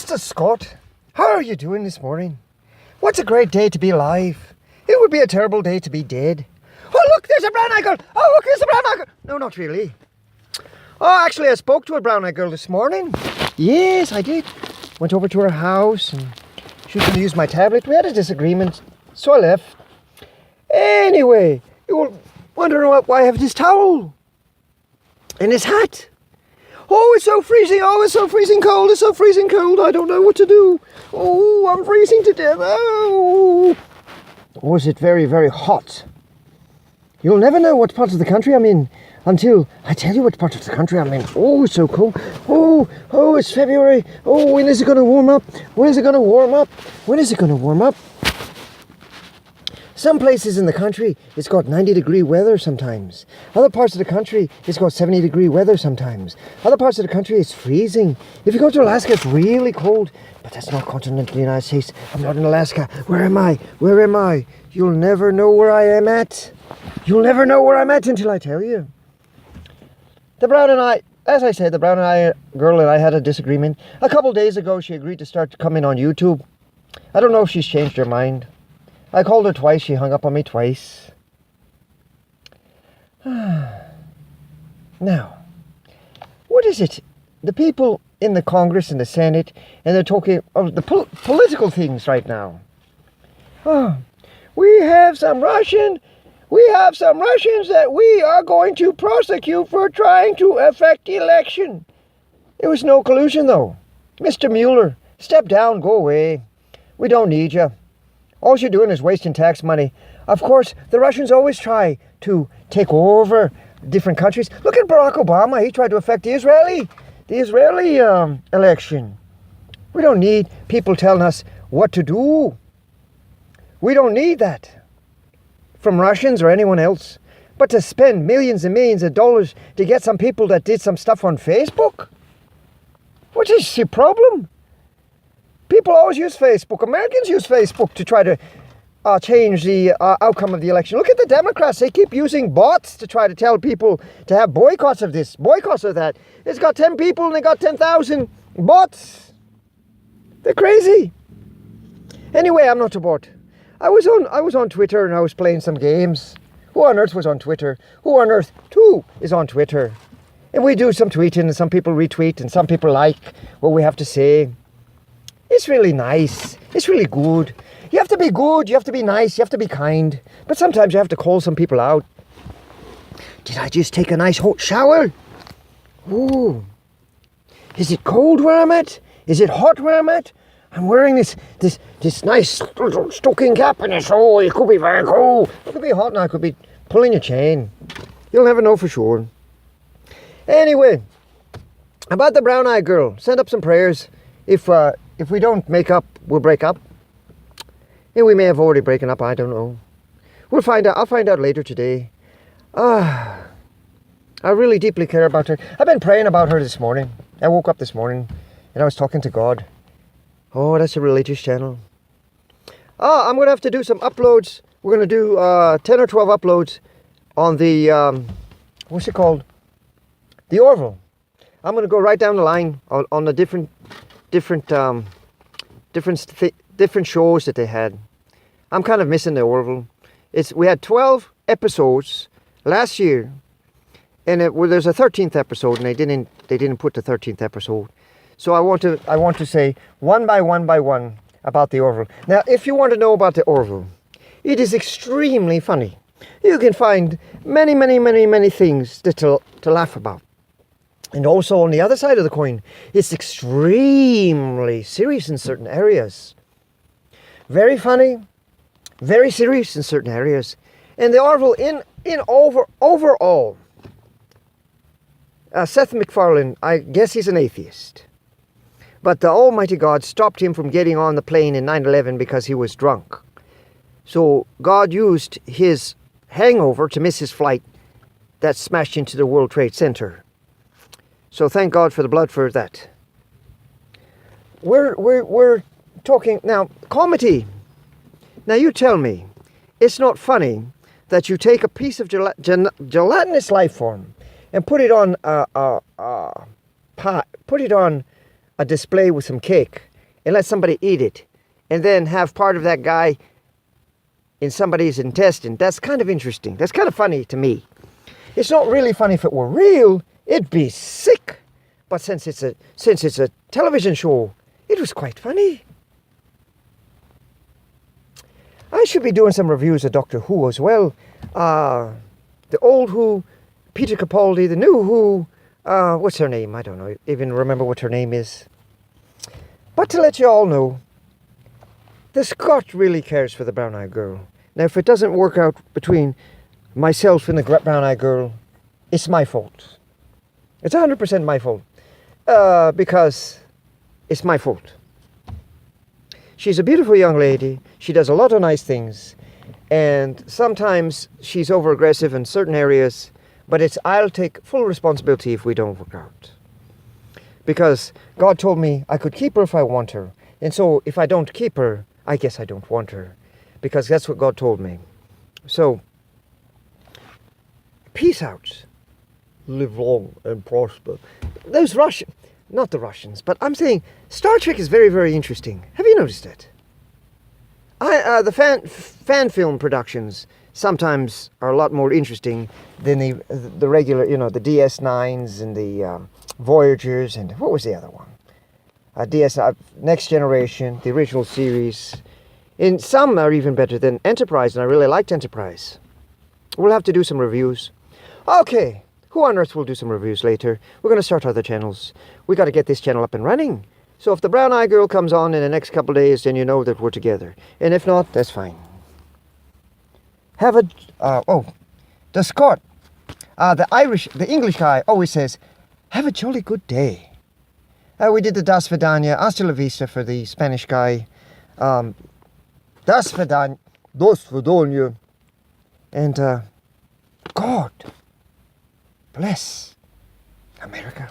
Mr. Scott, how are you doing this morning? What's a great day to be alive? It would be a terrible day to be dead. Oh, look, there's a brown-eyed girl. Oh, look, there's a brown-eyed girl. No, not really. Oh, actually, I spoke to a brown-eyed girl this morning. Yes, I did. Went over to her house and she was going to use my tablet. We had a disagreement, so I left. Anyway, you will wonder why I have this towel and this hat. Oh, it's so freezing. Oh, it's so freezing cold. It's so freezing cold. I don't know what to do. Oh, I'm freezing to death. Oh, is it very, very hot? You'll never know what part of the country I'm in until I tell you what part of the country I'm in. Oh, it's so cold. Oh, it's February. Oh, when is it going to warm up? When is it going to warm up? When is it going to warm up? Some places in the country, it's got 90-degree weather sometimes. Other parts of the country, it's got 70-degree weather sometimes. Other parts of the country, it's freezing. If you go to Alaska, it's really cold. But that's not continental United States. I'm not in Alaska. Where am I? Where am I? You'll never know where I am at. You'll never know where I'm at until I tell you. As I said, the brown-eyed girl and I had a disagreement. A couple days ago, she agreed to start coming on YouTube. I don't know if she's changed her mind. I called her twice. She hung up on me twice. Now, what is it? The people in the Congress and the Senate, and they're talking of the political things right now. We have some Russians that we are going to prosecute for trying to affect the election. There was no collusion, though. Mr. Mueller, step down, go away. We don't need you. All you're doing is wasting tax money. Of course, the Russians always try to take over different countries. Look at Barack Obama. He tried to affect the Israeli election. We don't need people telling us what to do. We don't need that from Russians or anyone else. But to spend millions and millions of dollars to get some people that did some stuff on Facebook? What is the problem? People always use Facebook. Americans use Facebook to try to change the outcome of the election. Look at the Democrats. They keep using bots to try to tell people to have boycotts of this, boycotts of that. It's got 10 people and they got 10,000 bots. They're crazy. Anyway, I'm not a bot. I was on Twitter and I was playing some games. Who on earth was on Twitter? Who on earth, too, is on Twitter? And we do some tweeting and some people retweet and some people like what we have to say. It's really nice. It's really good. You have to be good. You have to be nice. You have to be kind. But sometimes you have to call some people out. Did I just take a nice hot shower? Ooh. Is it cold where I'm at? Is it hot where I'm at? I'm wearing this nice stocking cap and it's it could be very cold. It could be hot and I could be pulling your chain. You'll never know for sure. Anyway, about the brown-eyed girl. Send up some prayers. If we don't make up, we'll break up. And we may have already broken up, I don't know. We'll find out. I'll find out later today. I really deeply care about her. I've been praying about her this morning. I woke up this morning and I was talking to God. Oh, that's a religious channel. I'm going to have to do some uploads. We're going to do 10 or 12 uploads on the, what's it called? The Orville. I'm going to go right down the line on the different shows that they had. I'm kind of missing the Orville. We had 12 episodes last year, and there's a 13th episode, and they didn't put the 13th episode. So I want to say one by one about the Orville. Now, if you want to know about the Orville, it is extremely funny. You can find many things to laugh about. And also on the other side of the coin, it's extremely serious in certain areas. Very funny, very serious in certain areas. And the Orville, overall, Seth MacFarlane, I guess he's an atheist. But the Almighty God stopped him from getting on the plane in 9/11 because he was drunk. So God used his hangover to miss his flight that smashed into the World Trade Center. So thank God for the blood for that. We're talking now comedy. Now you tell me, it's not funny that you take a piece of gelatinous life form and put it on a display with some cake, and let somebody eat it, and then have part of that guy in somebody's intestine. That's kind of interesting. That's kind of funny to me. It's not really funny if it were real. It'd be sick. But since it's a television show, it was quite funny. I should be doing some reviews of Doctor Who as well. The old Who, Peter Capaldi, the new Who, what's her name? I don't even remember what her name is. But to let you all know, the Scot really cares for the brown-eyed girl. Now, if it doesn't work out between myself and the brown-eyed girl, it's my fault. It's 100% my fault. Because it's my fault. She's a beautiful young lady. She does a lot of nice things. And sometimes she's over-aggressive in certain areas. But I'll take full responsibility if we don't work out. Because God told me I could keep her if I want her. And so if I don't keep her, I guess I don't want her. Because that's what God told me. So, peace out. Live long and prosper. Those Russians, not the Russians, but I'm saying Star Trek is very, very interesting. Have you noticed it? The fan film productions sometimes are a lot more interesting than the regular, the DS9s and the Voyagers and what was the other one? Next Generation, the original series. And some are even better than Enterprise, and I really liked Enterprise. We'll have to do some reviews. Okay, Who on Earth will do some reviews later. We're going to start other channels. We got to get this channel up and running. So if the Brown Eye Girl comes on in the next couple of days, then you know that we're together. And if not, that's fine. The Scot, the English guy always says, have a jolly good day. We did the Das Vidania, Hasta la Vista for the Spanish guy. Das Vidania. And God bless America.